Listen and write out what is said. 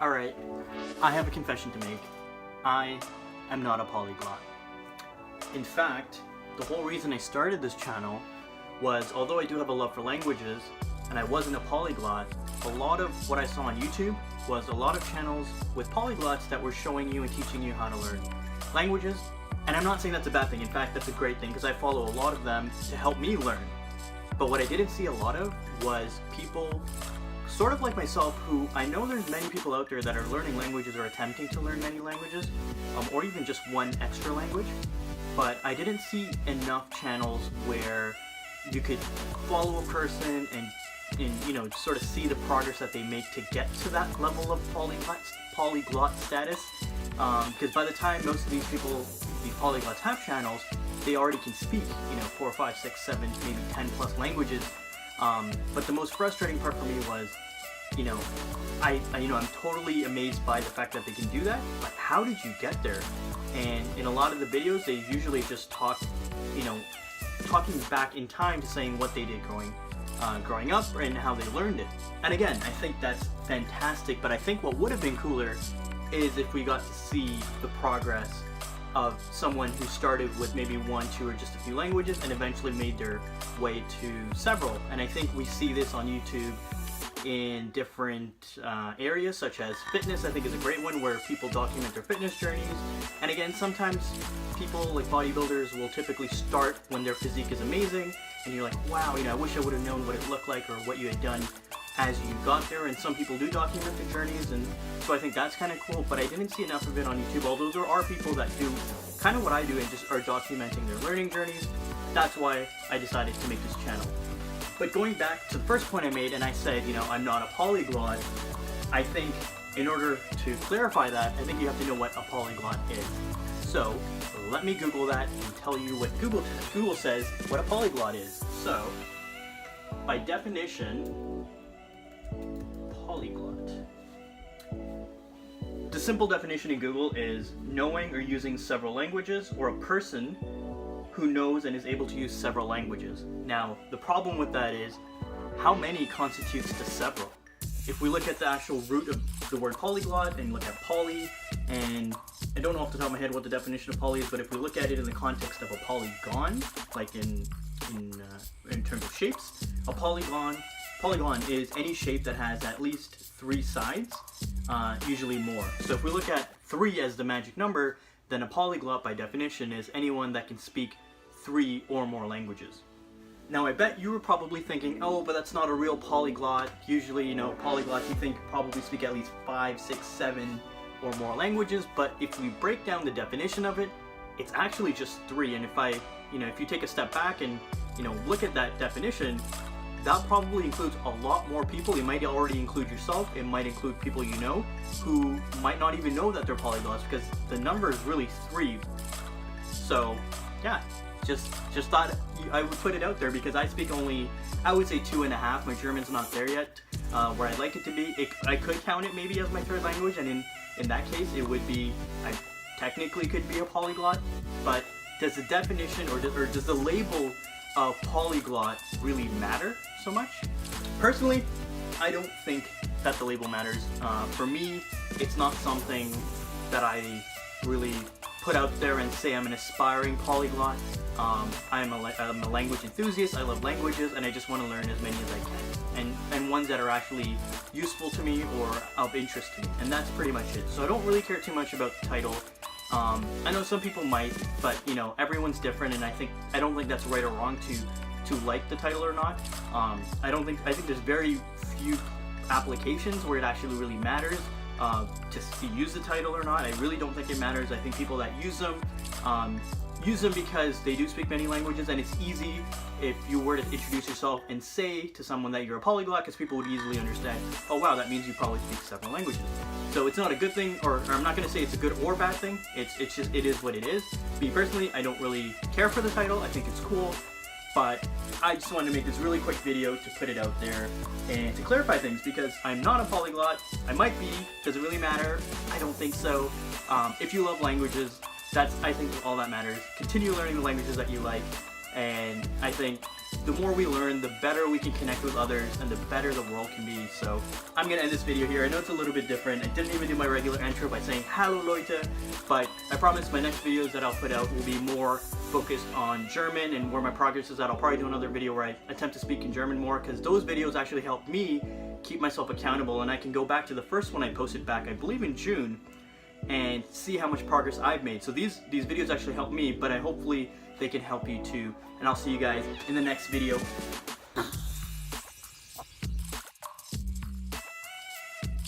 Alright, I have a confession to make. I am not a polyglot. In fact, the whole reason I started this channel was, although I do have a love for languages, and I wasn't a polyglot, a lot of what I saw on YouTube was a lot of channels with polyglots that were showing you and teaching you how to learn languages. And I'm not saying that's a bad thing, in fact that's a great thing because I follow a lot of them to help me learn. But what I didn't see a lot of was people sort of like myself, who I know there's many people out there that are learning languages or attempting to learn many languages, or even just one extra language, but I didn't see enough channels where you could follow a person and you know, sort of see the progress that they make to get to that level of polyglot status. Because by the time most of these people, these polyglots have channels, they already can speak, you know, 4, 5, 6, 7, maybe 10 plus languages. But the most frustrating part for me was, you know, I'm totally amazed by the fact that they can do that, but how did you get there? And in a lot of the videos, they usually just talk, you know, talking back in time to saying what they did growing up and how they learned it. And again, I think that's fantastic, but I think what would have been cooler is if we got to see the progress of someone who started with maybe 1, 2, or just a few languages and eventually made their way to several. And I think we see this on YouTube in different areas, such as fitness. I think is a great one where people document their fitness journeys. And again, sometimes people like bodybuilders will typically start when their physique is amazing and you're like, wow, you know, I wish I would have known what it looked like or what you had done as you got there. And some people do document their journeys, and so I think that's kind of cool, but I didn't see enough of it on YouTube, although there are people that do kind of what I do and just are documenting their learning journeys. That's why I decided to make this channel. But going back to the first point I made, and I said, you know, I'm not a polyglot, I think in order to clarify that, I think you have to know what a polyglot is. So let me Google that and tell you what Google says what a polyglot is. So by definition, polyglot. The simple definition in Google is knowing or using several languages, or a person who knows and is able to use several languages. Now, the problem with that is, how many constitutes to several? If we look at the actual root of the word polyglot and look at poly, and I don't know off the top of my head what the definition of poly is, but if we look at it in the context of a polygon, like in terms of shapes, a polygon is any shape that has at least 3 sides, usually more. So if we look at 3 as the magic number, then a polyglot by definition is anyone that can speak 3 or more languages. Now I bet you were probably thinking, oh, but that's not a real polyglot. Usually, you know, polyglots you think probably speak at least 5, 6, 7 or more languages, but if we break down the definition of it, it's actually just 3. And if you take a step back and, you know, look at that definition, that probably includes a lot more people. It might already include yourself. It might include people you know who might not even know that they're polyglots, because the number is really 3. So yeah, just thought I would put it out there because I speak only, I would say 2.5. My German's not there yet, where I'd like it to be. I could count it maybe as my 3rd language, and in that case it would be, I technically could be a polyglot. But does the definition or does the label of polyglot really matter so much? Personally, I don't think that the label matters. For me, it's not something that I really put out there and say I'm an aspiring polyglot. I'm a language enthusiast. I love languages and I just want to learn as many as I can, and ones that are actually useful to me or of interest to me, and that's pretty much it. So I don't really care too much about the title. I know some people might, but you know, everyone's different, and I don't think that's right or wrong to like the title or not. I think there's very few applications where it actually really matters to use the title or not. I really don't think it matters. I think people that use them because they do speak many languages, and it's easy if you were to introduce yourself and say to someone that you're a polyglot, because people would easily understand, oh wow, that means you probably speak several languages. So it's not a good thing, or I'm not going to say it's a good or bad thing. It's just, it is what it is. Me personally, I don't really care for the title. I think it's cool, but I just wanted to make this really quick video to put it out there and to clarify things, because I'm not a polyglot. I might be. Does it really matter? I don't think so. If you love languages, that's, I think, all that matters. Continue learning the languages that you like. And I think the more we learn, the better we can connect with others and the better the world can be. So I'm gonna end this video here. I know it's a little bit different. I didn't even do my regular intro by saying Hallo Leute, but I promise my next videos that I'll put out will be more focused on German and where my progress is at. I'll probably do another video where I attempt to speak in German more, because those videos actually help me keep myself accountable, and I can go back to the first one I posted back, I believe in June, and see how much progress I've made. So these videos actually help me, but hopefully they can help you too. And I'll see you guys in the next video.